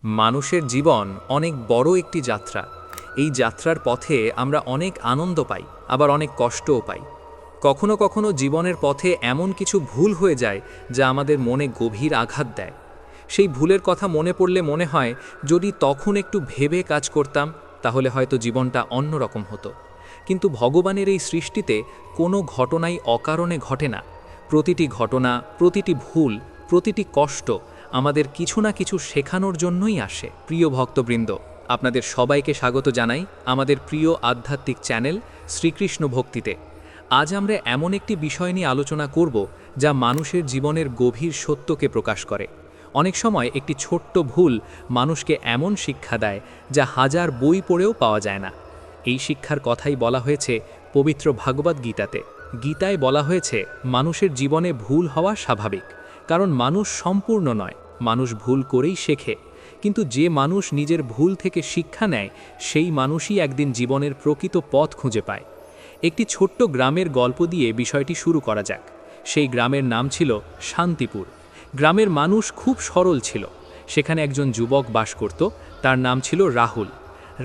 মানুষের জীবন অনেক বড় একটি যাত্রা। এই যাত্রার পথে আমরা অনেক আনন্দ পাই, আবার অনেক কষ্টও পাই। কখনো কখনো জীবনের পথে এমন কিছু ভুল হয়ে যায় যা আমাদের মনে গভীর আঘাত দেয়। সেই ভুলের কথা মনে পড়লে মনে হয় যদি তখন একটু ভেবে কাজ করতাম তাহলে হয়তো জীবনটা অন্যরকম হতো। কিন্তু ভগবানের এই সৃষ্টিতে কোনো ঘটনাই অকারণে ঘটে না। প্রতিটি ঘটনা, প্রতিটি ভুল, প্রতিটি কষ্ট আমাদের কিছু না কিছু শেখানোর জন্যই আসে। প্রিয় ভক্তবৃন্দ, আপনাদের সবাইকে স্বাগত জানাই আমাদের প্রিয় আধ্যাত্মিক চ্যানেল শ্রীকৃষ্ণ ভক্তিতে। আজ আমরা এমন একটি বিষয় নিয়ে আলোচনা করব যা মানুষের জীবনের গভীর সত্যকে প্রকাশ করে। অনেক সময় একটি ছোট্ট ভুল মানুষকে এমন শিক্ষা দেয় যা হাজার বই পড়েও পাওয়া যায় না। এই শিক্ষার কথাই বলা হয়েছে পবিত্র ভাগবত গীতাতে। গীতায় বলা হয়েছে মানুষের জীবনে ভুল হওয়া স্বাভাবিক, কারণ মানুষ সম্পূর্ণ নয়, মানুষ ভুল করেই শেখে। কিন্তু যে মানুষ নিজের ভুল থেকে শিক্ষা নেয় সেই মানুষই একদিন জীবনের প্রকৃত পথ খুঁজে পায়। একটি ছোট্ট গ্রামের গল্প দিয়ে বিষয়টি শুরু করা যাক। সেই গ্রামের নাম ছিল শান্তিপুর। গ্রামের মানুষ খুব সরল ছিল। সেখানে একজন যুবক বাস করত, তার নাম ছিল রাহুল।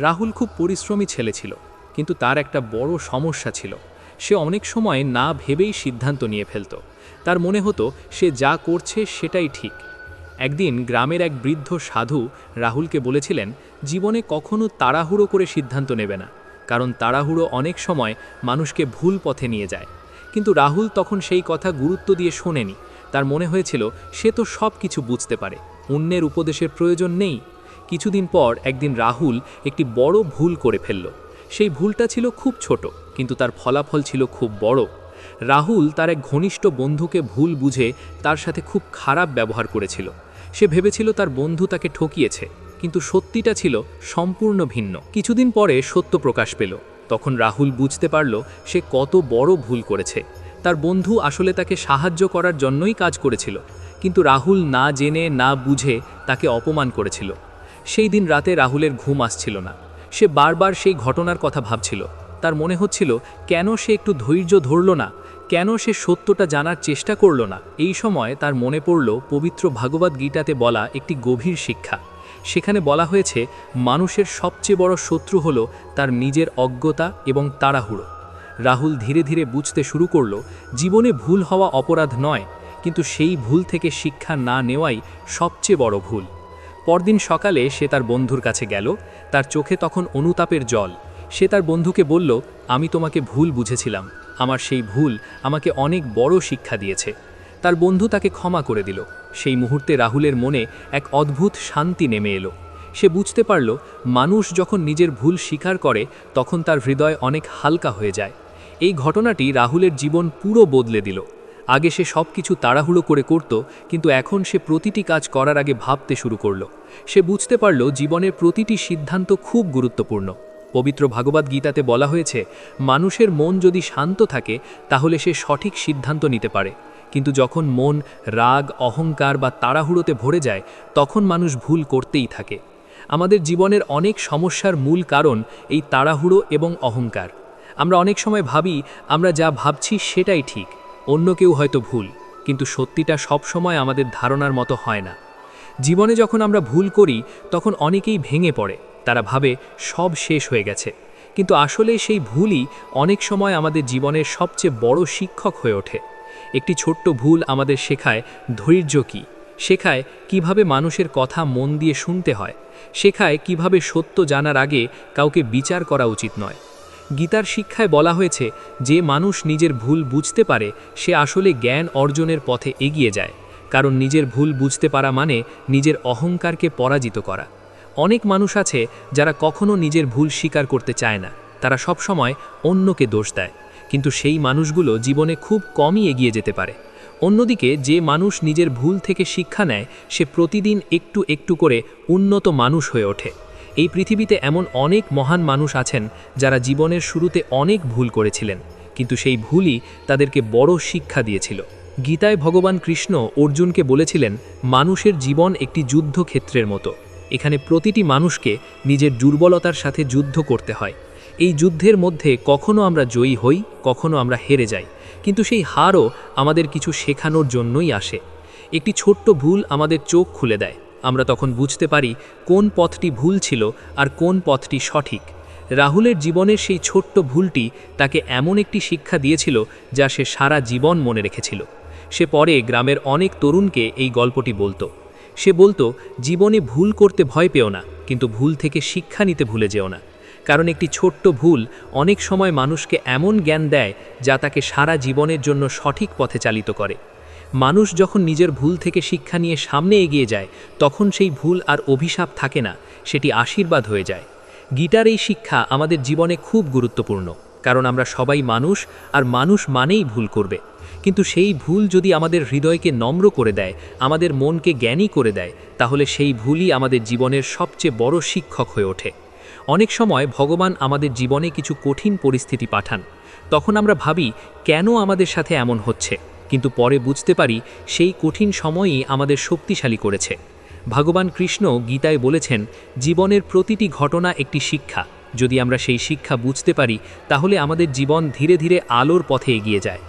রাহুল খুব পরিশ্রমী ছেলে ছিল, কিন্তু তার একটা বড় সমস্যা ছিল। সে অনেক সময় না ভেবেই সিদ্ধান্ত নিয়ে ফেলত। তার মনে হতো সে যা করছে সেটাই ঠিক। একদিন গ্রামের এক বৃদ্ধ সাধু রাহুলকে বলেছিলেন, জীবনে কখনো তাড়াহুড়ো করে সিদ্ধান্ত নেবে না, কারণ তাড়াহুড়ো অনেক সময় মানুষকে ভুল পথে নিয়ে যায়। কিন্তু রাহুল তখন সেই কথা গুরুত্ব দিয়ে শোনেনি। তার মনে হয়েছিল সে তো সব কিছু বুঝতে পারে, অন্যের উপদেশের প্রয়োজন নেই। কিছুদিন পর একদিন রাহুল একটি বড় ভুল করে ফেলল। সেই ভুলটা ছিল খুব ছোট, কিন্তু তার ফলাফল ছিল খুব বড়। রাহুল তার এক ঘনিষ্ঠ বন্ধুকে ভুল বুঝে তার সাথে খুব খারাপ ব্যবহার করেছিল। সে ভেবেছিল তার বন্ধু তাকে ঠকিয়েছে, কিন্তু সত্যিটা ছিল সম্পূর্ণ ভিন্ন। কিছুদিন পরে সত্য প্রকাশ পেল। তখন রাহুল বুঝতে পারল সে কত বড় ভুল করেছে। তার বন্ধু আসলে তাকে সাহায্য করার জন্যই কাজ করেছিল, কিন্তু রাহুল না জেনে না বুঝে তাকে অপমান করেছিল। সেই দিন রাতে রাহুলের ঘুম আসছিল না। সে বারবার সেই ঘটনার কথা ভাবছিল। তার মনে হচ্ছিল কেন সে একটু ধৈর্য ধরল না, কেন সে সত্যটা জানার চেষ্টা করল না। এই সময় তার মনে পড়ল পবিত্র ভাগবত গীতাতে বলা একটি গভীর শিক্ষা। সেখানে বলা হয়েছে মানুষের সবচেয়ে বড় শত্রু হলো তার নিজের অজ্ঞতা এবং তাড়াহুড়ো। রাহুল ধীরে ধীরে বুঝতে শুরু করল জীবনে ভুল হওয়া অপরাধ নয়, কিন্তু সেই ভুল থেকে শিক্ষা না নেওয়াই সবচেয়ে বড় ভুল। পরদিন সকালে সে তার বন্ধুর কাছে গেল। তার চোখে তখন অনুতাপের জল। সে তার বন্ধুকে বলল, আমি তোমাকে ভুল বুঝেছিলাম, আমার সেই ভুল আমাকে অনেক বড় শিক্ষা দিয়েছে। তার বন্ধু তাকে ক্ষমা করে দিল। সেই মুহূর্তে রাহুলের মনে এক অদ্ভুত শান্তি নেমে এলো। সে বুঝতে পারল মানুষ যখন নিজের ভুল স্বীকার করে তখন তার হৃদয় অনেক হালকা হয়ে যায়। এই ঘটনাটি রাহুলের জীবন পুরো বদলে দিল। আগে সে সব কিছু তাড়াহুড়ো করে করত, কিন্তু এখন সে প্রতিটি কাজ করার আগে ভাবতে শুরু করল। সে বুঝতে পারল জীবনের প্রতিটি সিদ্ধান্ত খুব গুরুত্বপূর্ণ। পবিত্র ভাগবত গীতাতে বলা হয়েছে মানুষের মন যদি শান্ত থাকে তাহলে সে সঠিক সিদ্ধান্ত নিতে পারে, কিন্তু যখন মন রাগ, অহংকার বা তাড়াহুড়োতে ভরে যায় তখন মানুষ ভুল করতেই থাকে। আমাদের জীবনের অনেক সমস্যার মূল কারণ এই তাড়াহুড়ো এবং অহংকার। আমরা অনেক সময় ভাবি আমরা যা ভাবছি সেটাই ঠিক, অন্য কেউ হয়তো ভুল, কিন্তু সত্যিটা সব সময় আমাদের ধারণার মতো হয় না। জীবনে যখন আমরা ভুল করি তখন অনেকেই ভেঙে পড়ে, তারা ভাবে সব শেষ হয়ে গেছে, কিন্তু আসলে সেই ভুলই অনেক সময় আমাদের জীবনের সবচেয়ে বড় শিক্ষক হয়ে ওঠে। একটি ছোট্ট ভুল আমাদের শেখায় ধৈর্য কী, শেখায় কিভাবে মানুষের কথা মন দিয়ে শুনতে হয়, শেখায় কিভাবে সত্য জানার আগে কাউকে বিচার করা উচিত নয়। গীতার শিক্ষায় বলা হয়েছে যে মানুষ নিজের ভুল বুঝতে পারে সে আসলে জ্ঞান অর্জনের পথে এগিয়ে যায়, কারণ নিজের ভুল বুঝতে পারা মানে নিজের অহংকারকে পরাজিত করা। অনেক মানুষ আছে যারা কখনো নিজের ভুল স্বীকার করতে চায় না, তারা সব সময় অন্যকে দোষ দেয়, কিন্তু সেই মানুষগুলো জীবনে খুব কমই এগিয়ে যেতে পারে। অন্যদিকে যে মানুষ নিজের ভুল থেকে শিক্ষা নেয় সে প্রতিদিন একটু একটু করে উন্নত মানুষ হয়ে ওঠে। এই পৃথিবীতে এমন অনেক মহান মানুষ আছেন যারা জীবনের শুরুতে অনেক ভুল করেছিলেন, কিন্তু সেই ভুলই তাদেরকে বড় শিক্ষা দিয়েছিল। গীতায় ভগবান কৃষ্ণ অর্জুনকে বলেছিলেন মানুষের জীবন একটি যুদ্ধক্ষেত্রের মতো। এখানে প্রতিটি মানুষকে নিজের দুর্বলতার সাথে যুদ্ধ করতে হয়। এই যুদ্ধের মধ্যে কখনো আমরা জয়ী হই, কখনো আমরা হেরে যাই, কিন্তু সেই হারও আমাদের কিছু শেখানোর জন্যই আসে। একটি ছোট্ট ভুল আমাদের চোখ খুলে দেয়, আমরা তখন বুঝতে পারি কোন পথটি ভুল ছিল আর কোন পথটি সঠিক। রাহুলের জীবনের সেই ছোট্ট ভুলটি তাকে এমন একটি শিক্ষা দিয়েছিল যা সে সারা জীবন মনে রেখেছিল। সে পরে গ্রামের অনেক তরুণকে এই গল্পটি বলতো। সে বলতো, জীবনে ভুল করতে ভয় পেও না, কিন্তু ভুল থেকে শিক্ষা নিতে ভুলে যেও না। কারণ একটি ছোট্ট ভুল অনেক সময় মানুষকে এমন জ্ঞান দেয় যা তাকে সারা জীবনের জন্য সঠিক পথে চালিত করে। মানুষ যখন নিজের ভুল থেকে শিক্ষা নিয়ে সামনে এগিয়ে যায়, তখন সেই ভুল আর অভিশাপ থাকে না, সেটি আশীর্বাদ হয়ে যায়। গীতার এই শিক্ষা আমাদের জীবনে খুব গুরুত্বপূর্ণ, কারণ আমরা সবাই মানুষ, আর মানুষ মানেই ভুল করবে। কিন্তু সেই ভুল যদি আমাদের হৃদয়কে নম্র করে দেয়, আমাদের মনকে জ্ঞানী করে দেয়, তাহলে সেই ভুলই আমাদের জীবনের সবচেয়ে বড় শিক্ষক হয়ে ওঠে। অনেক সময় ভগবান আমাদের জীবনে কিছু কঠিন পরিস্থিতি পাঠান। তখন আমরা ভাবি, কেন আমাদের সাথে এমন হচ্ছে, কিন্তু পরে বুঝতে পারি সেই কঠিন সময়ই আমাদের শক্তিশালী করেছে। ভগবান কৃষ্ণ গীতায় বলেছেন, জীবনের প্রতিটি ঘটনা একটি শিক্ষা। যদি আমরা সেই শিক্ষা বুঝতে পারি, তাহলে আমাদের জীবন ধীরে ধীরে আলোর পথে এগিয়ে যায়।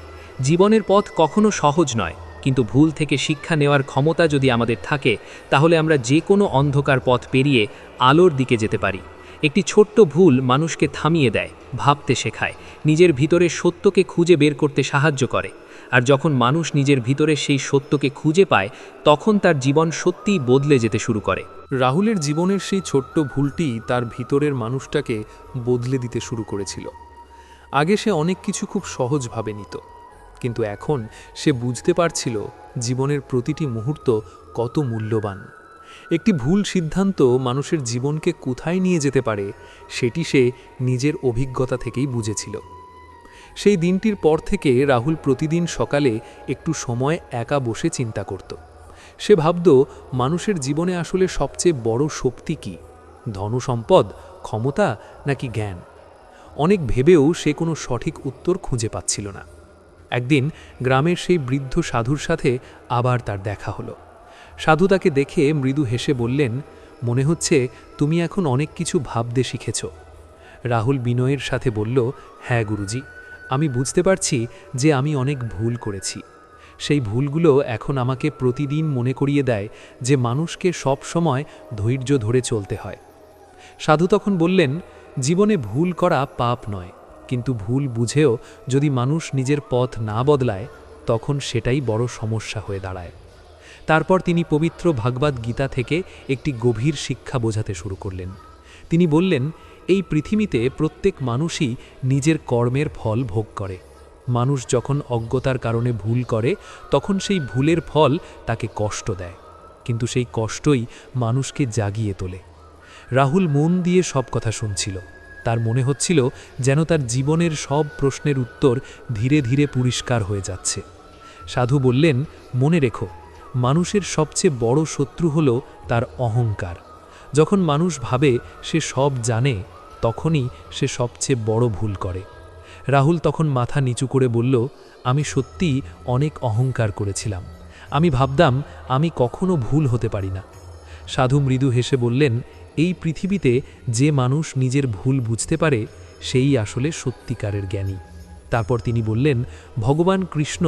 জীবনের পথ কখনো সহজ নয়, কিন্তু ভুল থেকে শিক্ষা নেওয়ার ক্ষমতা যদি আমাদের থাকে, তাহলে আমরা যে কোনো অন্ধকার পথ পেরিয়ে আলোর দিকে যেতে পারি। একটি ছোট্ট ভুল মানুষকে থামিয়ে দেয়, ভাবতে শেখায়, নিজের ভিতরে সত্যকে খুঁজে বের করতে সাহায্য করে। আর যখন মানুষ নিজের ভিতরে সেই সত্যকে খুঁজে পায়, তখন তার জীবন সত্যিই বদলে যেতে শুরু করে। রাহুলের জীবনের সেই ছোট্ট ভুলটি তার ভিতরের মানুষটাকে বদলে দিতে শুরু করেছিল। আগে সে অনেক কিছু খুব সহজভাবে নিত, কিন্তু এখন সে বুঝতে পারছিল জীবনের প্রতিটি মুহূর্ত কত মূল্যবান। একটি ভুল সিদ্ধান্ত মানুষের জীবনকে কোথায় নিয়ে যেতে পারে, সেটি সে নিজের অভিজ্ঞতা থেকেই বুঝেছিল। সেই দিনটির পর থেকে রাহুল প্রতিদিন সকালে একটু সময় একা বসে চিন্তা করত। সে ভাবত, মানুষের জীবনে আসলে সবচেয়ে বড় শক্তি কী, ধনসম্পদ, ক্ষমতা নাকি জ্ঞান? অনেক ভেবেও সে কোনো সঠিক উত্তর খুঁজে পাচ্ছিল না। একদিন গ্রামের সেই বৃদ্ধ সাধুর সাথে আবার তার দেখা হলো। সাধু তাকে দেখে মৃদু হেসে বললেন, মনে হচ্ছে তুমি এখন অনেক কিছু ভাবতে শিখেছ। রাহুল বিনয়ের সাথে বলল, হ্যাঁ গুরুজি, আমি বুঝতে পারছি যে আমি অনেক ভুল করেছি। সেই ভুলগুলো এখন আমাকে প্রতিদিন মনে করিয়ে দেয় যে মানুষকে সব সময় ধৈর্য ধরে চলতে হয়। সাধু তখন বললেন, জীবনে ভুল করা পাপ নয়, কিন্তু ভুল বুঝেও যদি মানুষ নিজের পথ না বদলায়, তখন সেটাই বড় সমস্যা হয়ে দাঁড়ায়। তারপর তিনি পবিত্র ভাগবত গীতা থেকে একটি গভীর শিক্ষা বোঝাতে শুরু করলেন। তিনি বললেন, এই পৃথিবীতে প্রত্যেক মানুষই নিজের কর্মের ফল ভোগ করে। মানুষ যখন অজ্ঞতার কারণে ভুল করে, তখন সেই ভুলের ফল তাকে কষ্ট দেয়, কিন্তু সেই কষ্টই মানুষকে জাগিয়ে তোলে। রাহুল মন দিয়ে সব কথা শুনছিল। তার মনে হচ্ছিল যেন তার জীবনের সব প্রশ্নের উত্তর ধীরে ধীরে পরিষ্কার হয়ে যাচ্ছে। সাধু বললেন, মনে রেখো, মানুষের সবচেয়ে বড় শত্রু হল তার অহংকার। যখন মানুষ ভাবে সে সব জানে, তখনই সে সবচেয়ে বড় ভুল করে। রাহুল তখন মাথা নিচু করে বলল, আমি সত্যিই অনেক অহংকার করেছিলাম। আমি ভাবতাম আমি কখনো ভুল হতে পারি না। সাধু মৃদু হেসে বললেন, এই পৃথিবীতে যে মানুষ নিজের ভুল বুঝতে পারে, সেই আসলে সত্যিকারের জ্ঞানী। তারপর তিনি বললেন, ভগবান কৃষ্ণ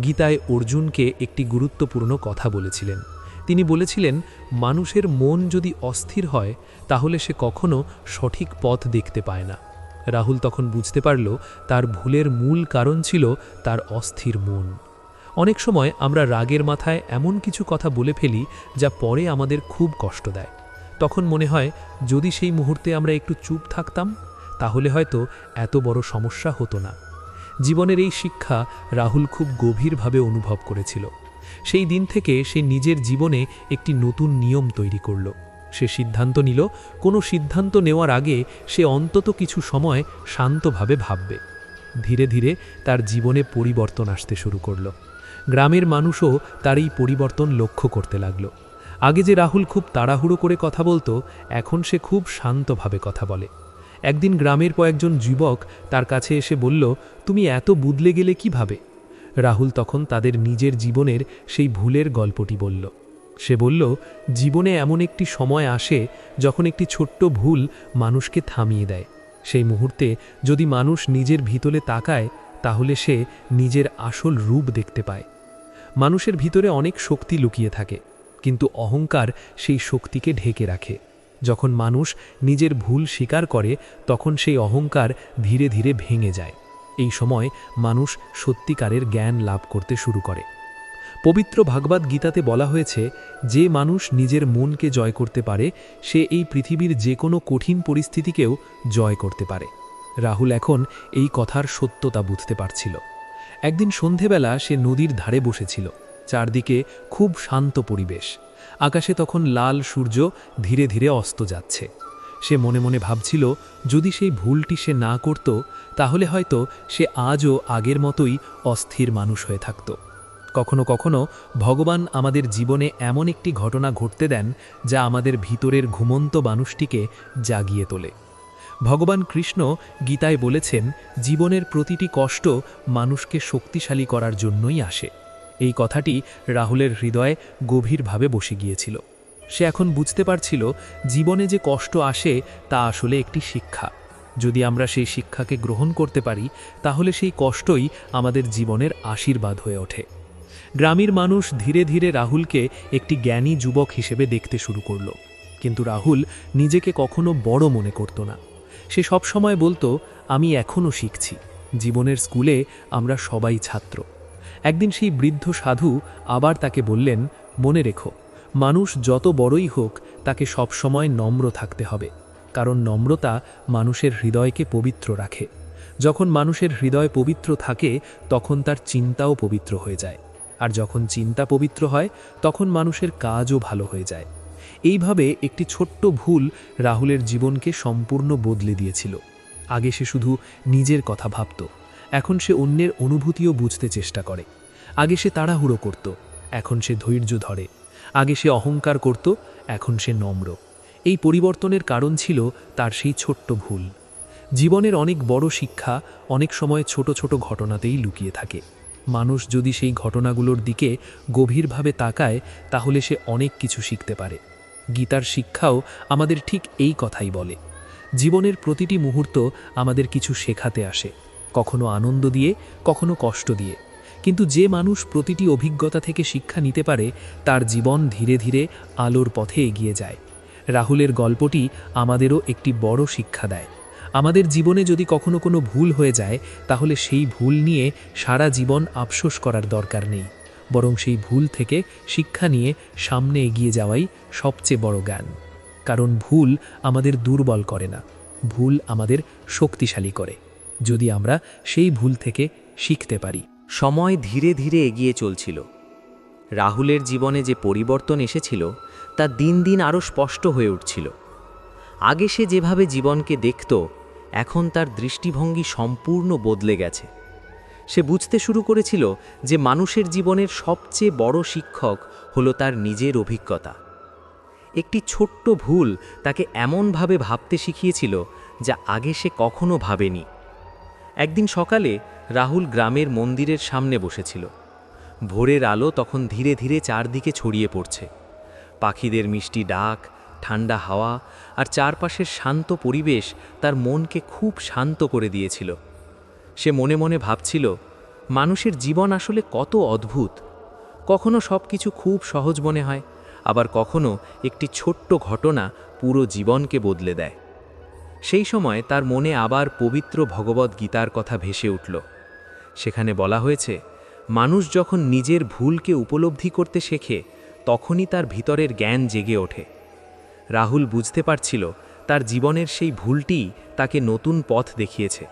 গীতায় অর্জুনকে একটি গুরুত্বপূর্ণ কথা বলেছিলেন। তিনি বলেছিলেন, মানুষের মন যদি অস্থির হয়, তাহলে সে কখনো সঠিক পথ দেখতে পায় না। রাহুল তখন বুঝতে পারল তার ভুলের মূল কারণ ছিল তার অস্থির মন। অনেক সময় আমরা রাগের মাথায় এমন কিছু কথা বলে ফেলি যা পরে আমাদের খুব কষ্ট দেয়। তখন মনে হয়, যদি সেই মুহূর্তে আমরা একটু চুপ থাকতাম, তাহলে হয়তো এত বড় সমস্যা হতো না। জীবনের এই শিক্ষা রাহুল খুব গভীরভাবে অনুভব করেছিল। সেই দিন থেকে সে নিজের জীবনে একটি নতুন নিয়ম তৈরি করল। সে সিদ্ধান্ত নিল, কোনো সিদ্ধান্ত নেওয়ার আগে সে অন্তত কিছু সময় শান্তভাবে ভাববে। ধীরে ধীরে তার জীবনে পরিবর্তন আসতে শুরু করল। গ্রামের মানুষও তার এই পরিবর্তন লক্ষ্য করতে লাগল। আগে যে রাহুল খুব তাড়াহুড়ো করে কথা বলতো, এখন সে খুব শান্তভাবে কথা বলে। একদিন গ্রামের কয়েকজন যুবক তার কাছে এসে বলল, তুমি এত বদলে গেলে কিভাবে? রাহুল তখন তাদের নিজের জীবনের সেই ভুলের গল্পটি বলল। সে বলল, জীবনে এমন একটি সময় আসে যখন একটি ছোট্ট ভুল মানুষকে থামিয়ে দেয়। সেই মুহূর্তে যদি মানুষ নিজের ভিতরে তাকায়, তাহলে সে নিজের আসল রূপ দেখতে পায়। মানুষের ভিতরে অনেক শক্তি লুকিয়ে থাকে, কিন্তু অহংকার সেই শক্তিকে ঢেকে রাখে। যখন মানুষ নিজের ভুল স্বীকার করে তখন সেই অহংকার ধীরে ধীরে ভেঙে যায়। এই সময় মানুষ সত্যিকারের জ্ঞান লাভ করতে শুরু করে। পবিত্র ভাগবত গীতাতে বলা হয়েছে, যে মানুষ নিজের মনকে জয় করতে পারে সে এই পৃথিবীর যে কোনো কঠিন পরিস্থিতিকেও জয় করতে পারে। রাহুল এখন এই কথার সত্যতা বুঝতে পারছিল। একদিন সন্ধেবেলা সে নদীর ধারে বসেছিল। চারদিকে খুব শান্ত পরিবেশ। আকাশে তখন লাল সূর্য ধীরে ধীরে অস্ত যাচ্ছে। সে মনে মনে ভাবছিল, যদি সেই ভুলটি সে না করত তাহলে হয়তো সে আজও আগের মতোই অস্থির মানুষ হয়ে থাকত। কখনো কখনো ভগবান আমাদের জীবনে এমন একটি ঘটনা ঘটতে দেন যা আমাদের ভিতরের ঘুমন্ত মানুষটিকে জাগিয়ে তোলে। ভগবান কৃষ্ণ গীতায় বলেছেন, জীবনের প্রতিটি কষ্ট মানুষকে শক্তিশালী করার জন্যই আসে। এই কথাটি রাহুলের হৃদয়ে গভীরভাবে বসে গিয়েছিল। সে এখন বুঝতে পারছিল, জীবনে যে কষ্ট আসে তা আসলে একটি শিক্ষা। যদি আমরা সেই শিক্ষাকে গ্রহণ করতে পারি তাহলে সেই কষ্টই আমাদের জীবনের আশীর্বাদ হয়ে ওঠে। গ্রামের মানুষ ধীরে ধীরে রাহুলকে একটি জ্ঞানী যুবক হিসেবে দেখতে শুরু করল। কিন্তু রাহুল নিজেকে কখনো বড় মনে করত না। সে সবসময় বলতো, আমি এখনও শিখছি। জীবনের স্কুলে আমরা সবাই ছাত্র। একদিন সেই বৃদ্ধ সাধু আবার তাকে বললেন, মনে রেখো, মানুষ যত বড়ই হোক তাকে সবসময় নম্র থাকতে হবে, কারণ নম্রতা মানুষের হৃদয়কে পবিত্র রাখে। যখন মানুষের হৃদয় পবিত্র থাকে তখন তার চিন্তাও পবিত্র হয়ে যায়, আর যখন চিন্তা পবিত্র হয় তখন মানুষের কাজও ভালো হয়ে যায়। এইভাবে একটি ছোট্ট ভুল রাহুলের জীবনকে সম্পূর্ণ বদলে দিয়েছিল। আগে সে শুধু নিজের কথা ভাবত, এখন সে অন্যের অনুভূতিও বুঝতে চেষ্টা করে। আগে সে তাড়াহুড়ো করত, এখন সে ধৈর্য ধরে। আগে সে অহংকার করত, এখন সে নম্র। এই পরিবর্তনের কারণ ছিল তার সেই ছোট্ট ভুল। জীবনের অনেক বড় শিক্ষা অনেক সময় ছোট ছোট ঘটনাতেই লুকিয়ে থাকে। মানুষ যদি সেই ঘটনাগুলোর দিকে গভীরভাবে তাকায় তাহলে সে অনেক কিছু শিখতে পারে। গীতার শিক্ষাও আমাদের ঠিক এই কথাই বলে। জীবনের প্রতিটি মুহূর্ত আমাদের কিছু শেখাতে আসে, কখনো আনন্দ দিয়ে, কখনো কষ্ট দিয়ে। কিন্তু যে মানুষ প্রতিটি অভিজ্ঞতা থেকে শিক্ষা নিতে পারে তার জীবন ধীরে ধীরে আলোর পথে এগিয়ে যায়। রাহুলের গল্পটি আমাদেরও একটি বড় শিক্ষা দেয়। আমাদের জীবনে যদি কখনো কোনো ভুল হয়ে যায় তাহলে সেই ভুল নিয়ে সারা জীবন আফসোস করার দরকার নেই, বরং সেই ভুল থেকে শিক্ষা নিয়ে সামনে এগিয়ে যাওয়াই সবচেয়ে বড় জ্ঞান। কারণ ভুল আমাদের দুর্বল করে না, ভুল আমাদের শক্তিশালী করে, যদি আমরা সেই ভুল থেকে শিখতে পারি। সময় ধীরে ধীরে এগিয়ে চলছিল। রাহুলের জীবনে যে পরিবর্তন এসেছিল তা দিন দিন আরও স্পষ্ট হয়ে উঠছিল। আগে সে যেভাবে জীবনকে দেখত, এখন তার দৃষ্টিভঙ্গি সম্পূর্ণ বদলে গেছে। সে বুঝতে শুরু করেছিল যে মানুষের জীবনের সবচেয়ে বড় শিক্ষক হলো তার নিজের অভিজ্ঞতা। একটি ছোট্ট ভুল তাকে এমনভাবে ভাবতে শিখিয়েছিল যা আগে সে কখনো ভাবেনি। একদিন সকালে রাহুল গ্রামের মন্দিরের সামনে বসেছিল। ভোরের আলো তখন ধীরে ধীরে চারদিকে ছড়িয়ে পড়ছে। পাখিদের মিষ্টি ডাক, ঠান্ডা হাওয়া আর চারপাশের শান্ত পরিবেশ তার মনকে খুব শান্ত করে দিয়েছিল। সে মনে মনে ভাবছিল, মানুষের জীবন আসলে কত অদ্ভুত। কখনো সব কিছু খুব সহজ মনে হয়, আবার কখনো একটি ছোট্ট ঘটনা পুরো জীবনকে বদলে দেয়। সেই সময় তার মনে আবার পবিত্র ভগবত গীতার কথা ভেসে উঠল। সেখানে বলা হয়েছে, মানুষ যখন নিজের ভুলকে উপলব্ধি করতে শেখে তখনই তার ভিতরের জ্ঞান জেগে ওঠে। রাহুল বুঝতে পারছিল তার জীবনের সেই ভুলটিই তাকে নতুন পথ দেখিয়েছে।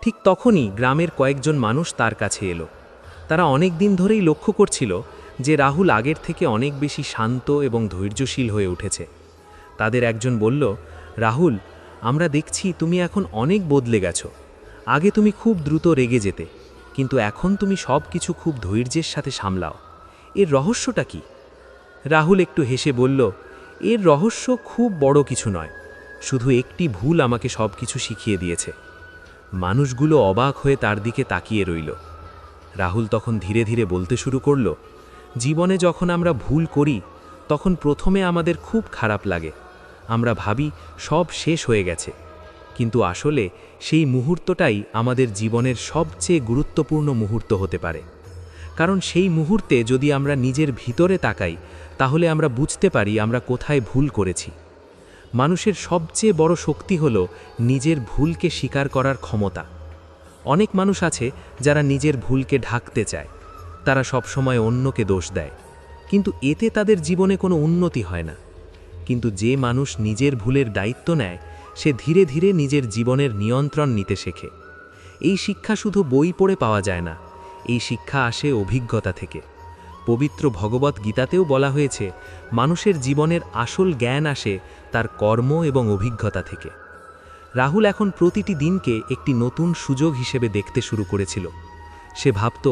ঠিক তখনই গ্রামের কয়েকজন মানুষ তার কাছে এলো। তারা অনেক দিন ধরেই লক্ষ্য করছিল যে রাহুল আগের থেকে অনেক বেশি শান্ত এবং ধৈর্যশীল হয়ে উঠেছে। তাদের একজন বলল, রাহুল, আমরা দেখছি তুমি এখন অনেক বদলে গেছো। আগে তুমি খুব দ্রুত রেগে যেতে, কিন্তু এখন তুমি সব কিছু খুব ধৈর্যের সাথে সামলাও। এর রহস্যটা কি? রাহুল একটু হেসে বলল, এর রহস্য খুব বড় কিছু নয়, শুধু একটি ভুল আমাকে সব কিছু শিখিয়ে দিয়েছে। মানুষগুলো অবাক হয়ে তার দিকে তাকিয়ে রইল। রাহুল তখন ধীরে ধীরে বলতে শুরু করল, জীবনে যখন আমরা ভুল করি তখন প্রথমে আমাদের খুব খারাপ লাগে। আমরা ভাবি সব শেষ হয়ে গেছে, কিন্তু আসলে সেই মুহূর্তটাই আমাদের জীবনের সবচেয়ে গুরুত্বপূর্ণ মুহূর্ত হতে পারে। কারণ সেই মুহূর্তে যদি আমরা নিজের ভিতরে তাকাই তাহলে আমরা বুঝতে পারি আমরা কোথায় ভুল করেছি। মানুষের সবচেয়ে বড় শক্তি হল নিজের ভুলকে স্বীকার করার ক্ষমতা। অনেক মানুষ আছে যারা নিজের ভুলকে ঢাকতে চায়, তারা সবসময় অন্যকে দোষ দেয়, কিন্তু এতে তাদের জীবনে কোনো উন্নতি হয় না। কিন্তু যে মানুষ নিজের ভুলের দায়িত্ব নেয় সে ধীরে ধীরে নিজের জীবনের নিয়ন্ত্রণ নিতে শেখে। এই শিক্ষা শুধু বই পড়ে পাওয়া যায় না, এই শিক্ষা আসে অভিজ্ঞতা থেকে। পবিত্র ভগবত গীতাতেও বলা হয়েছে মানুষের জীবনের আসল জ্ঞান আসে তার কর্ম এবং অভিজ্ঞতা থেকে। রাহুল এখন প্রতিটি দিনকে একটি নতুন সুযোগ হিসেবে দেখতে শুরু করেছিল। সে ভাবত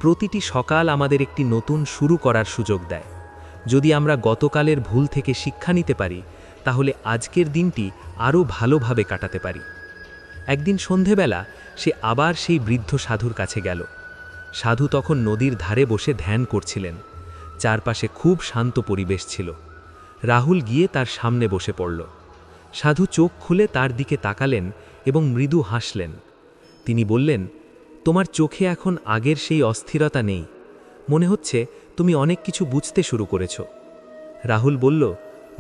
প্রতিটি সকাল আমাদের একটি নতুন শুরু করার সুযোগ দেয়। যদি আমরা গতকালের ভুল থেকে শিক্ষা নিতে পারি তাহলে আজকের দিনটি আরও ভালোভাবে কাটাতে পারি। একদিন সন্ধেবেলা সে আবার সেই বৃদ্ধ সাধুর কাছে গেল। সাধু তখন নদীর ধারে বসে ধ্যান করছিলেন। চারপাশে খুব শান্ত পরিবেশ ছিল। রাহুল গিয়ে তার সামনে বসে পড়ল। সাধু চোখ খুলে তার দিকে তাকালেন এবং মৃদু হাসলেন। তিনি বললেন, তোমার চোখে এখন আগের সেই অস্থিরতা নেই, মনে হচ্ছে তুমি অনেক কিছু বুঝতে শুরু করেছ। রাহুল বলল,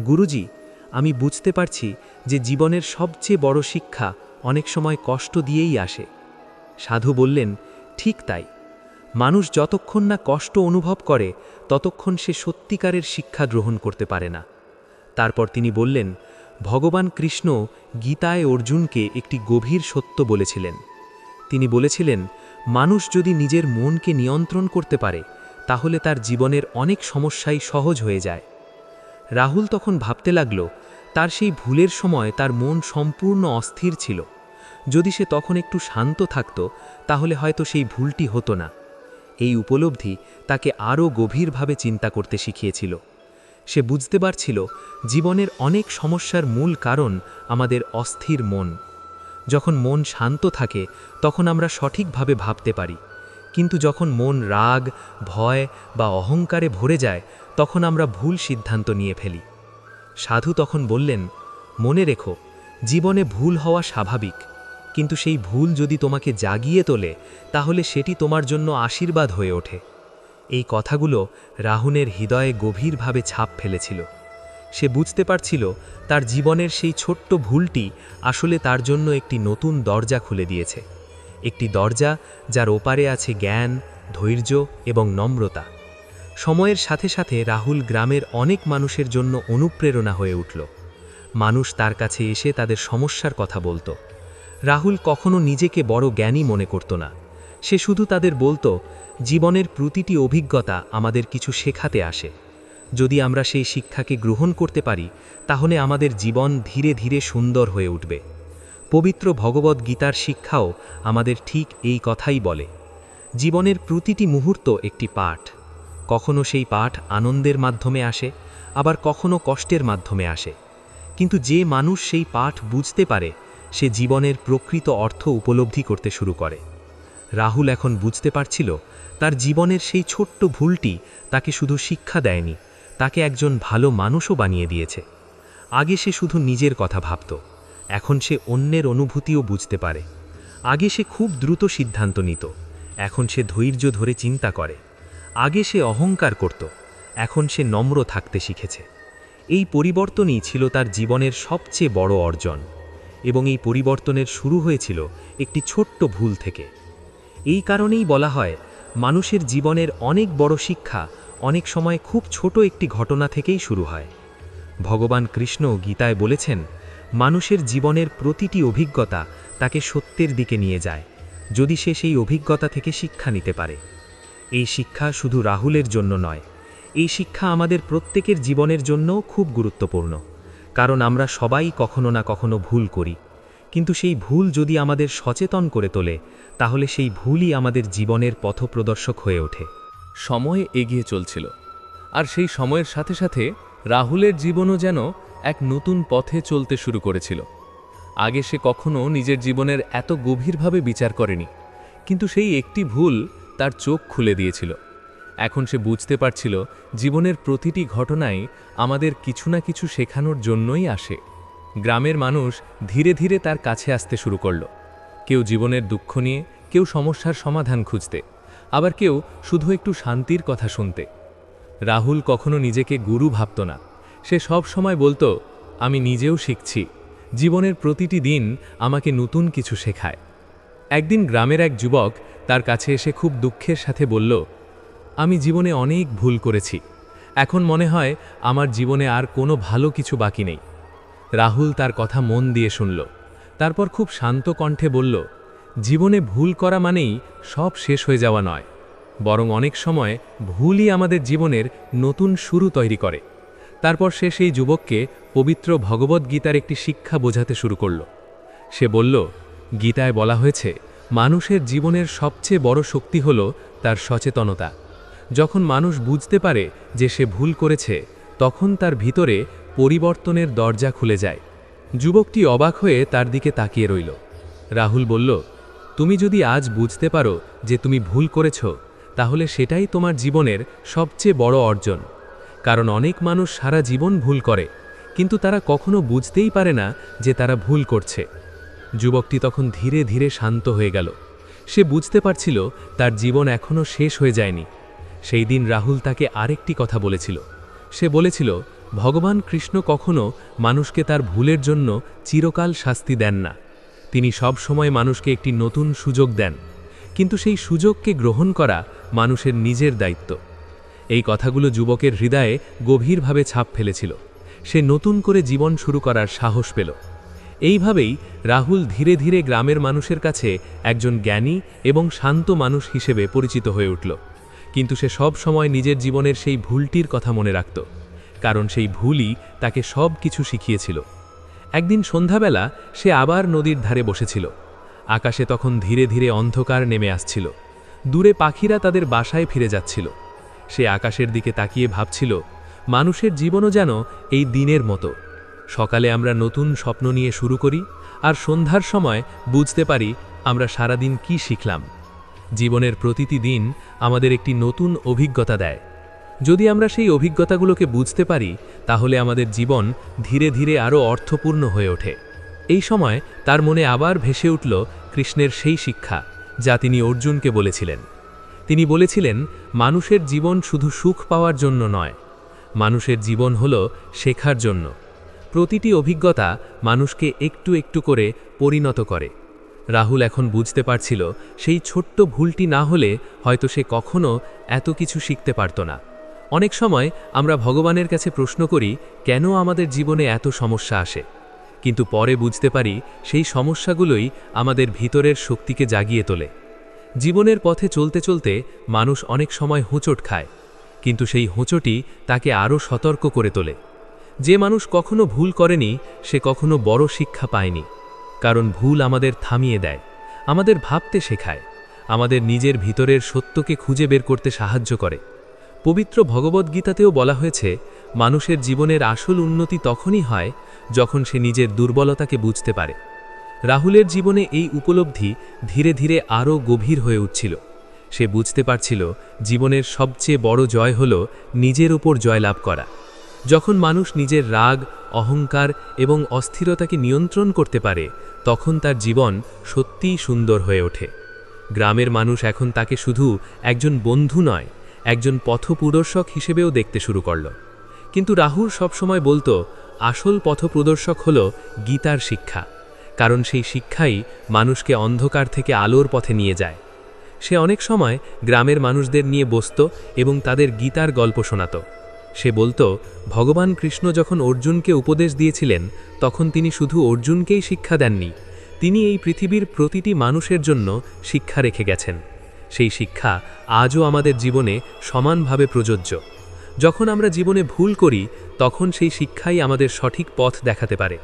গুরুজি, আমি বুঝতে পারছি যে জীবনের সবচেয়ে বড় শিক্ষা অনেক সময় কষ্ট দিয়েই আসে। সাধু বললেন, ঠিক তাই, মানুষ যতক্ষণ না কষ্ট অনুভব করে ততক্ষণ সে সত্যিকারের শিক্ষা গ্রহণ করতে পারে না। তারপর তিনি বললেন, ভগবান কৃষ্ণ গীতায় অর্জুনকে একটি গভীর সত্য বলেছিলেন। তিনি বলেছিলেন, মানুষ যদি নিজের মনকে নিয়ন্ত্রণ করতে পারে তাহলে তার জীবনের অনেক সমস্যাই সহজ হয়ে যায়। রাহুল তখন ভাবতে লাগল, তার সেই ভুলের সময় তার মন সম্পূর্ণ অস্থির ছিল। যদি সে তখন একটু শান্ত থাকত তাহলে হয়তো সেই ভুলটি হতো না। এই উপলব্ধি তাকে আরও গভীরভাবে চিন্তা করতে শিখিয়েছিল। সে বুঝতে পারছিল জীবনের অনেক সমস্যার মূল কারণ আমাদের অস্থির মন। যখন মন শান্ত থাকে তখন আমরা সঠিকভাবে ভাবতে পারি, কিন্তু যখন মন রাগ, ভয় বা অহংকারে ভরে যায় তখন আমরা ভুল সিদ্ধান্ত নিয়ে ফেলি। সাধু তখন বললেন, মনে রেখো, জীবনে ভুল হওয়া স্বাভাবিক, কিন্তু সেই ভুল যদি তোমাকে জাগিয়ে তোলে তাহলে সেটি তোমার জন্য আশীর্বাদ হয়ে ওঠে। এই কথাগুলো রাহুলের হৃদয়ে গভীরভাবে ছাপ ফেলেছিল। সে বুঝতে পারছিল তার জীবনের সেই ছোট্ট ভুলটি আসলে তার জন্য একটি নতুন দরজা খুলে দিয়েছে, একটি দরজা যার ওপারে আছে জ্ঞান, ধৈর্য এবং নম্রতা। সময়ের সাথে সাথে রাহুল গ্রামের অনেক মানুষের জন্য অনুপ্রেরণা হয়ে উঠল। মানুষ তার কাছে এসে তাদের সমস্যার কথা বলতো। রাহুল কখনো নিজেকে বড় জ্ঞানী মনে করত না। সে শুধু তাদের বলতো, জীবনের প্রতিটি অভিজ্ঞতা আমাদের কিছু শেখাতে আসে। যদি আমরা সেই শিক্ষাকে গ্রহণ করতে পারি তাহলে আমাদের জীবন ধীরে ধীরে সুন্দর হয়ে উঠবে। পবিত্র ভগবত গীতার শিক্ষাও আমাদের ঠিক এই কথাই বলে। জীবনের প্রতিটি মুহূর্ত একটি পাঠ। কখনো সেই পাঠ আনন্দের মাধ্যমে আসে, আবার কখনো কষ্টের মাধ্যমে আসে, কিন্তু যে মানুষ সেই পাঠ বুঝতে পারে সে জীবনের প্রকৃত অর্থ উপলব্ধি করতে শুরু করে। রাহুল এখন বুঝতে পারছিল তার জীবনের সেই ছোট্ট ভুলটি তাকে শুধু শিক্ষা দেয়নি, তাকে একজন ভালো মানুষও বানিয়ে দিয়েছে। আগে সে শুধু নিজের কথা ভাবত, এখন সে অন্যের অনুভূতিও বুঝতে পারে। আগে সে খুব দ্রুত সিদ্ধান্ত নিত, এখন সে ধৈর্য ধরে চিন্তা করে। আগে সে অহংকার করত, এখন সে নম্র থাকতে শিখেছে। এই পরিবর্তনই ছিল তার জীবনের সবচেয়ে বড় অর্জন, এবং এই পরিবর্তনের শুরু হয়েছিল একটি ছোট্ট ভুল থেকে। এই কারণেই বলা হয়, মানুষের জীবনের অনেক বড় শিক্ষা অনেক সময় খুব ছোট একটি ঘটনা থেকেই শুরু হয়। ভগবান কৃষ্ণ গীতায় বলেছেন, মানুষের জীবনের প্রতিটি অভিজ্ঞতা তাকে সত্যের দিকে নিয়ে যায়, যদি সে সেই অভিজ্ঞতা থেকে শিক্ষা নিতে পারে। এই শিক্ষা শুধু রাহুলের জন্য নয়, এই শিক্ষা আমাদের প্রত্যেকের জীবনের জন্যও খুব গুরুত্বপূর্ণ। কারণ আমরা সবাই কখনো না কখনো ভুল করি, কিন্তু সেই ভুল যদি আমাদের সচেতন করে তোলে তাহলে সেই ভুলই আমাদের জীবনের পথপ্রদর্শক হয়ে ওঠে। সময় এগিয়ে চলছিল, আর সেই সময়ের সাথে সাথে রাহুলের জীবনও যেন এক নতুন পথে চলতে শুরু করেছিল। আগে সে কখনো নিজের জীবনের এত গভীরভাবে বিচার করেনি, কিন্তু সেই একটি ভুল তার চোখ খুলে দিয়েছিল। এখন সে বুঝতে পারছিল জীবনের প্রতিটি ঘটনাই আমাদের কিছু না কিছু শেখানোর জন্যই আসে। গ্রামের মানুষ ধীরে ধীরে তার কাছে আসতে শুরু করল, কেউ জীবনের দুঃখ নিয়ে, কেউ সমস্যার সমাধান খুঁজতে, আবার কেউ শুধু একটু শান্তির কথা শুনতে। রাহুল কখনো নিজেকে গুরু ভাবত না। সে সব সময় বলতো, আমি নিজেও শিখছি, জীবনের প্রতিটি দিন আমাকে নতুন কিছু শেখায়। একদিন গ্রামের এক যুবক তার কাছে এসে খুব দুঃখের সাথে বলল, আমি জীবনে অনেক ভুল করেছি, এখন মনে হয় আমার জীবনে আর কোনো ভালো কিছু বাকি নেই। রাহুল তার কথা মন দিয়ে শুনল, তারপর খুব শান্ত কণ্ঠে বলল, জীবনে ভুল করা মানেই সব শেষ হয়ে যাওয়া নয়, বরং অনেক সময় ভুলই আমাদের জীবনের নতুন শুরু তৈরি করে। তারপর সে সেই যুবককে পবিত্র ভগবদ্গীতার একটি শিক্ষা বোঝাতে শুরু করল। সে বলল, গীতায় বলা হয়েছে, মানুষের জীবনের সবচেয়ে বড় শক্তি হল তার সচেতনতা। যখন মানুষ বুঝতে পারে যে সে ভুল করেছে, তখন তার ভিতরে পরিবর্তনের দরজা খুলে যায়। যুবকটি অবাক হয়ে তার দিকে তাকিয়ে রইল। রাহুল বলল, তুমি যদি আজ বুঝতে পারো যে তুমি ভুল করেছ, তাহলে সেটাই তোমার জীবনের সবচেয়ে বড় অর্জন। কারণ অনেক মানুষ সারা জীবন ভুল করে, কিন্তু তারা কখনো বুঝতেই পারে না যে তারা ভুল করছে। যুবকটি তখন ধীরে ধীরে শান্ত হয়ে গেল। সে বুঝতে পারছিল তার জীবন এখনও শেষ হয়ে যায়নি। সেই দিন রাহুল তাকে আরেকটি কথা বলেছিল। সে বলেছিল, ভগবান কৃষ্ণ কখনো মানুষকে তার ভুলের জন্য চিরকাল শাস্তি দেন না। তিনি সব সময় মানুষকে একটি নতুন সুযোগ দেন, কিন্তু সেই সুযোগকে গ্রহণ করা মানুষের নিজের দায়িত্ব। এই কথাগুলো যুবকের হৃদয়ে গভীরভাবে ছাপ ফেলেছিল। সে নতুন করে জীবন শুরু করার সাহস পেল। এইভাবেই রাহুল ধীরে ধীরে গ্রামের মানুষের কাছে একজন জ্ঞানী এবং শান্ত মানুষ হিসেবে পরিচিত হয়ে উঠল। কিন্তু সে সব সময় নিজের জীবনের সেই ভুলটির কথা মনে রাখত, কারণ সেই ভুলই তাকে সব কিছু শিখিয়েছিল। একদিন সন্ধ্যাবেলা সে আবার নদীর ধারে বসেছিল। আকাশে তখন ধীরে ধীরে অন্ধকার নেমে আসছিল। দূরে পাখিরা তাদের বাসায় ফিরে যাচ্ছিল। সে আকাশের দিকে তাকিয়ে ভাবছিল, মানুষের জীবনও যেন এই দিনের মতো। সকালে আমরা নতুন স্বপ্ন নিয়ে শুরু করি, আর সন্ধ্যার সময় বুঝতে পারি আমরা সারাদিন কি শিখলাম। জীবনের প্রতিটি দিন আমাদের একটি নতুন অভিজ্ঞতা দেয়। যদি আমরা সেই অভিজ্ঞতাগুলোকে বুঝতে পারি, তাহলে আমাদের জীবন ধীরে ধীরে আরও অর্থপূর্ণ হয়ে ওঠে। এই সময় তার মনে আবার ভেসে উঠল কৃষ্ণের সেই শিক্ষা, যা তিনি অর্জুনকে বলেছিলেন। তিনি বলেছিলেন, মানুষের জীবন শুধু সুখ পাওয়ার জন্য নয়, মানুষের জীবন হল শেখার জন্য। প্রতিটি অভিজ্ঞতা মানুষকে একটু একটু করে পরিণত করে। রাহুল এখন বুঝতে পারছিল, সেই ছোট্ট ভুলটি না হলে হয়তো সে কখনো এত কিছু শিখতে পারত না। অনেক সময় আমরা ভগবানের কাছে প্রশ্ন করি, কেন আমাদের জীবনে এত সমস্যা আসে, কিন্তু পরে বুঝতে পারি সেই সমস্যাগুলোই আমাদের ভিতরের শক্তিকে জাগিয়ে তোলে। জীবনের পথে চলতে চলতে মানুষ অনেক সময় হোঁচট খায়, কিন্তু সেই হোঁচটই তাকে আরও সতর্ক করে তোলে। যে মানুষ কখনো ভুল করেনি, সে কখনো বড় শিক্ষা পায়নি। কারণ ভুল আমাদের থামিয়ে দেয়, আমাদের ভাবতে শেখায়, আমাদের নিজের ভিতরের সত্যকে খুঁজে বের করতে সাহায্য করে। পবিত্র ভগবদ্গীতাতেও বলা হয়েছে, মানুষের জীবনের আসল উন্নতি তখনই হয় যখন সে নিজের দুর্বলতাকে বুঝতে পারে। রাহুলের জীবনে এই উপলব্ধি ধীরে ধীরে আরও গভীর হয়ে উঠছিল। সে বুঝতে পারছিল, জীবনের সবচেয়ে বড় জয় হল নিজের উপর জয়লাভ করা। যখন মানুষ নিজের রাগ, অহংকার এবং অস্থিরতাকে নিয়ন্ত্রণ করতে পারে, তখন তার জীবন সত্যিই সুন্দর হয়ে ওঠে। গ্রামের মানুষ এখন তাকে শুধু একজন বন্ধু নয়, একজন পথপ্রদর্শক হিসেবেও দেখতে শুরু করল। কিন্তু রাহুল সবসময় বলতো, আসল পথপ্রদর্শক হল গীতার শিক্ষা, কারণ সেই শিক্ষাই মানুষকে অন্ধকার থেকে আলোর পথে নিয়ে যায়। সে অনেক সময় গ্রামের মানুষদের নিয়ে বসত এবং তাদের গীতার গল্প শোনাত। সে বলতো, ভগবান কৃষ্ণ যখন অর্জুনকে উপদেশ দিয়েছিলেন, তখন তিনি শুধু অর্জুনকেই শিক্ষা দেননি, তিনি এই পৃথিবীর প্রতিটি মানুষের জন্য শিক্ষা রেখে গেছেন। সেই শিক্ষা আজও আমাদের জীবনে সমানভাবে প্রযোজ্য। যখন আমরা জীবনে ভুল করি, তখন সেই শিক্ষাই আমাদের সঠিক পথ দেখাতে পারে।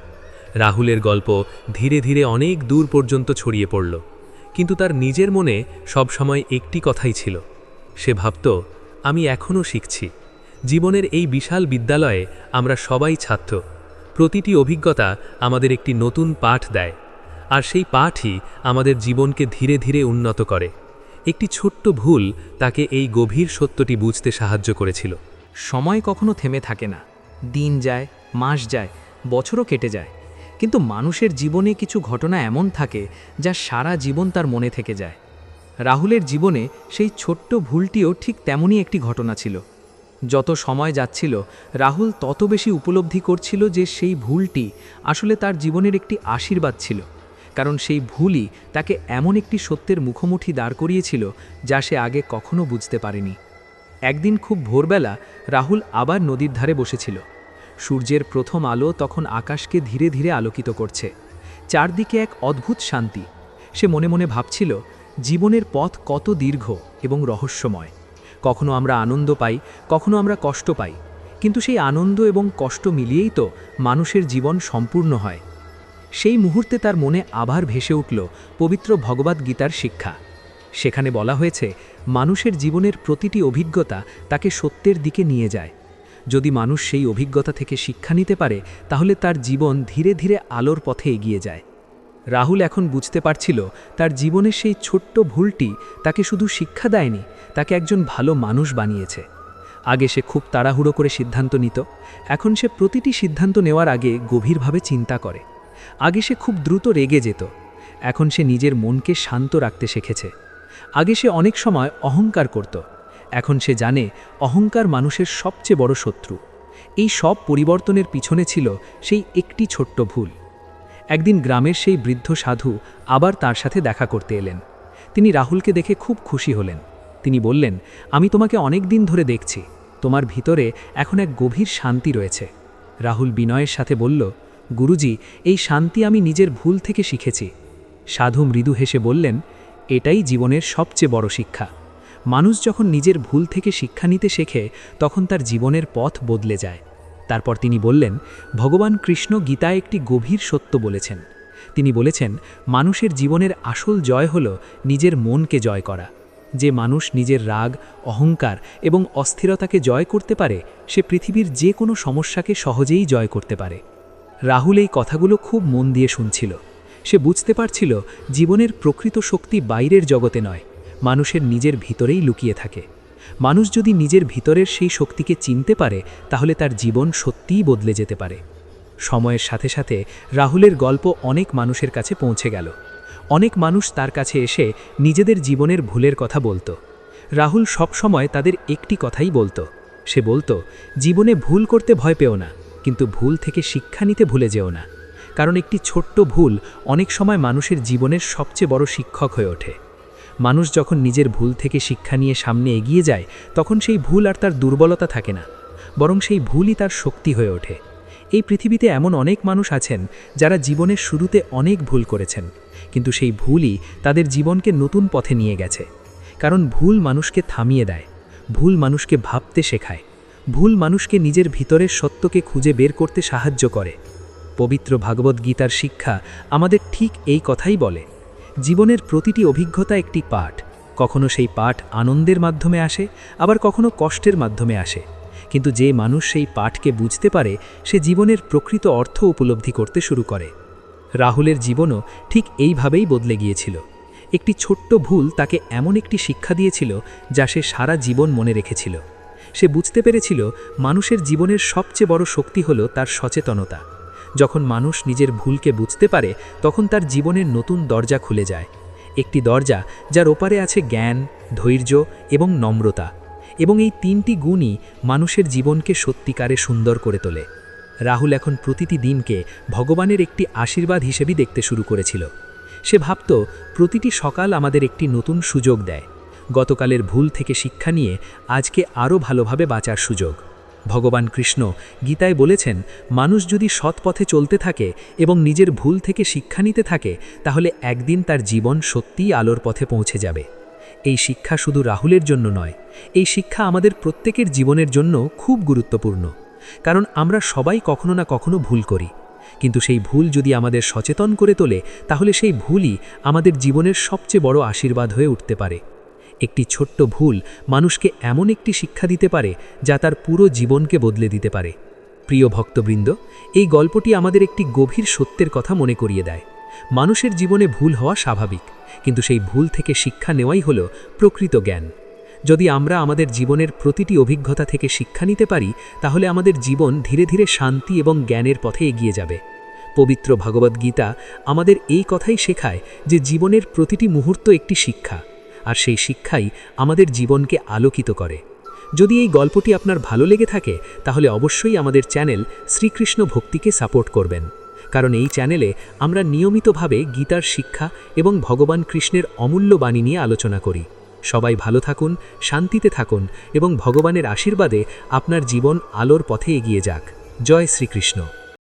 রাহুলের গল্প ধীরে ধীরে অনেক দূর পর্যন্ত ছড়িয়ে পড়ল, কিন্তু তার নিজের মনে সবসময় একটি কথাই ছিল। সে ভাবত, আমি এখনও শিখছি। জীবনের এই বিশাল বিদ্যালয়ে আমরা সবাই ছাত্র। প্রতিটি অভিজ্ঞতা আমাদের একটি নতুন পাঠ দেয়, আর সেই পাঠই আমাদের জীবনকে ধীরে ধীরে উন্নত করে। একটি ছোট্ট ভুল তাকে এই গভীর সত্যটি বুঝতে সাহায্য করেছিল। সময় কখনো থেমে থাকে না, দিন যায়, মাস যায়, বছরও কেটে যায়, কিন্তু মানুষের জীবনে কিছু ঘটনা এমন থাকে যা সারা জীবন তার মনে থেকে যায়। রাহুলের জীবনে সেই ছোট্ট ভুলটিও ঠিক তেমনই একটি ঘটনা ছিল। যত সময় যাচ্ছিল রাহুল তত বেশি উপলব্ধি করছিল যে সেই ভুলটি আসলে তার জীবনের একটি আশীর্বাদ ছিল, কারণ সেই ভুলই তাকে এমন একটি সত্যের মুখোমুখি দাঁড় করিয়েছিল যা সে আগে কখনো বুঝতে পারেনি। একদিন খুব ভোরবেলা রাহুল আবার নদীর ধারে বসেছিল। সূর্যের প্রথম আলো তখন আকাশকে ধীরে ধীরে আলোকিত করছে। চারদিকে এক অদ্ভুত শান্তি। সে মনে মনে ভাবছিল, জীবনের পথ কত দীর্ঘ এবং রহস্যময়। কখনো আমরা আনন্দ পাই, কখনো আমরা কষ্ট পাই, কিন্তু সেই আনন্দ এবং কষ্ট মিলিয়েই তো মানুষের জীবন সম্পূর্ণ হয়। সেই মুহূর্তে তার মনে আবার ভেসে উঠল পবিত্র ভগবদ্গীতার শিক্ষা। সেখানে বলা হয়েছে, মানুষের জীবনের প্রতিটি অভিজ্ঞতা তাকে সত্যের দিকে নিয়ে যায়। যদি মানুষ সেই অভিজ্ঞতা থেকে শিক্ষা নিতে পারে, তাহলে তার জীবন ধীরে ধীরে আলোর পথে এগিয়ে যায়। রাহুল এখন বুঝতে পারছিল, তার জীবনের সেই ছোট্ট ভুলটি তাকে শুধু শিক্ষা দেয়নি, তাকে একজন ভালো মানুষ বানিয়েছে। আগে সে খুব তাড়াহুড়ো করে সিদ্ধান্ত নিত, এখন সে প্রতিটি সিদ্ধান্ত নেওয়ার আগে গভীরভাবে চিন্তা করে। আগে সে খুব দ্রুত রেগে যেত, এখন সে নিজের মনকে শান্ত রাখতে শিখেছে। আগে সে অনেক সময় অহংকার করত, এখন সে জানে অহংকার মানুষের সবচেয়ে বড় শত্রু। এই সব পরিবর্তনের পিছনে ছিল সেই একটি ছোট্ট ভুল। একদিন গ্রামের সেই বৃদ্ধ সাধু আবার তার সাথে দেখা করতে এলেন। তিনি রাহুলকে দেখে খুব খুশি হলেন। তিনি বললেন, আমি তোমাকে অনেক দিন ধরে দেখছি, তোমার ভিতরে এখন এক গভীর শান্তি রয়েছে। রাহুল বিনয়ের সাথে বলল, গুরুজি, এই শান্তি আমি নিজের ভুল থেকে শিখেছি। সাধু মৃদু হেসে বললেন, এটাই জীবনের সবচেয়ে বড় শিক্ষা। মানুষ যখন নিজের ভুল থেকে শিক্ষা নিতে শেখে, তখন তার জীবনের পথ বদলে যায়। তারপর তিনি বললেন, ভগবান কৃষ্ণ গীতায় একটি গভীর সত্য বলেছেন। তিনি বলেছেন, মানুষের জীবনের আসল জয় হল নিজের মনকে জয় করা। যে মানুষ নিজের রাগ, অহংকার এবং অস্থিরতাকে জয় করতে পারে, সে পৃথিবীর যে কোনো সমস্যাকে সহজেই জয় করতে পারে। রাহুল এই কথাগুলো খুব মন দিয়ে শুনছিল। সে বুঝতে পারছিল, জীবনের প্রকৃত শক্তি বাইরের জগতে নয়, মানুষের নিজের ভিতরেই লুকিয়ে থাকে। মানুষ যদি নিজের ভিতরের সেই শক্তিকে চিনতে পারে, তাহলে তার জীবন সত্যিই বদলে যেতে পারে। সময়ের সাথে সাথে রাহুলের গল্প অনেক মানুষের কাছে পৌঁছে গেল। অনেক মানুষ তার কাছে এসে নিজেদের জীবনের ভুলের কথা বলতো। রাহুল সবসময় তাদের একটি কথাই বলতো। সে বলতো, জীবনে ভুল করতে ভয় পেও না, কিন্তু ভুল থেকে শিক্ষা নিতে ভুলে যেও না। কারণ একটি ছোট্ট ভুল অনেক সময় মানুষের জীবনের সবচেয়ে বড় শিক্ষক হয়ে ওঠে। মানুষ যখন নিজের ভুল থেকে শিক্ষা নিয়ে সামনে এগিয়ে যায়, তখন সেই ভুল আর তার দুর্বলতা থাকে না, বরং সেই ভুলই তার শক্তি হয়ে ওঠে। এই পৃথিবীতে এমন অনেক মানুষ আছেন যারা জীবনের শুরুতে অনেক ভুল করেছেন, কিন্তু সেই ভুলই তাদের জীবনকে নতুন পথে নিয়ে গেছে। কারণ ভুল মানুষকে থামিয়ে দেয়, ভুল মানুষকে ভাবতে শেখায়, ভুল মানুষকে নিজের ভিতরের সত্যকে খুঁজে বের করতে সাহায্য করে। পবিত্র ভাগবদ্গীতার শিক্ষা আমাদের ঠিক এই কথাই বলে। জীবনের প্রতিটি অভিজ্ঞতা একটি পাঠ। কখনো সেই পাঠ আনন্দের মাধ্যমে আসে, আবার কখনো কষ্টের মাধ্যমে আসে, কিন্তু যে মানুষ সেই পাঠকে বুঝতে পারে, সে জীবনের প্রকৃত অর্থ উপলব্ধি করতে শুরু করে। রাহুলের জীবনও ঠিক এইভাবেই বদলে গিয়েছিল। একটি ছোট্ট ভুল তাকে এমন একটি শিক্ষা দিয়েছিল যা সে সারা জীবন মনে রেখেছিল। সে বুঝতে পেরেছিল, মানুষের জীবনের সবচেয়ে বড় শক্তি হল তার সচেতনতা। যখন মানুষ নিজের ভুলকে বুঝতে পারে, তখন তার জীবনের নতুন দরজা খুলে যায়। একটি দরজা যার ওপারে আছে জ্ঞান, ধৈর্য এবং নম্রতা। এবং এই তিনটি গুণই মানুষের জীবনকে সত্যিকারে সুন্দর করে তোলে। রাহুল এখন প্রতিটি দিনকে ভগবানের একটি আশীর্বাদ হিসেবেই দেখতে শুরু করেছিল। সে ভাবত, প্রতিটি সকাল আমাদের একটি নতুন সুযোগ দেয়। গতকালের ভুল থেকে শিক্ষা নিয়ে আজকে আরও ভালোভাবে বাঁচার সুযোগ। ভগবান কৃষ্ণ গীতায় বলেছেন, মানুষ যদি সৎ পথে চলতে থাকে এবং নিজের ভুল থেকে শিক্ষা নিতে থাকে, তাহলে একদিন তার জীবন সত্যিই আলোর পথে পৌঁছে যাবে। এই শিক্ষা শুধু রাহুলের জন্য নয়, এই শিক্ষা আমাদের প্রত্যেকের জীবনের জন্য খুব গুরুত্বপূর্ণ। কারণ আমরা সবাই কখনো না কখনো ভুল করি, কিন্তু সেই ভুল যদি আমাদের সচেতন করে তোলে, তাহলে সেই ভুলই আমাদের জীবনের সবচেয়ে বড় আশীর্বাদ হয়ে উঠতে পারে। একটি ছোট্ট ভুল মানুষকে এমন একটি শিক্ষা দিতে পারে যা তার পুরো জীবনকে বদলে দিতে পারে। প্রিয় ভক্তবৃন্দ, এই গল্পটি আমাদের একটি গভীর সত্যের কথা মনে করিয়ে দেয়। মানুষের জীবনে ভুল হওয়া স্বাভাবিক, কিন্তু সেই ভুল থেকে শিক্ষা নেওয়াই হলো প্রকৃত জ্ঞান। যদি আমরা আমাদের জীবনের প্রতিটি অভিজ্ঞতা থেকে শিক্ষা নিতে পারি, তাহলে আমাদের জীবন ধীরে ধীরে শান্তি এবং জ্ঞানের পথে এগিয়ে যাবে। পবিত্র ভগবদ্গীতা আমাদের এই কথাই শেখায় যে জীবনের প্রতিটি মুহূর্ত একটি শিক্ষা, আর সেই শিক্ষাই আমাদের জীবনকে আলোকিত করে। যদি এই গল্পটি আপনার ভালো লেগে থাকে তাহলে অবশ্যই আমাদের চ্যানেল শ্রীকৃষ্ণ ভক্তিকে সাপোর্ট করবেন, কারণ এই চ্যানেলে আমরা নিয়মিতভাবে গীতার শিক্ষা এবং ভগবান কৃষ্ণের অমূল্য বাণী নিয়ে আলোচনা করি। সবাই ভালো থাকুন, শান্তিতে থাকুন এবং ভগবানের আশীর্বাদে আপনার জীবন আলোর পথে এগিয়ে যাক। জয় শ্রীকৃষ্ণ।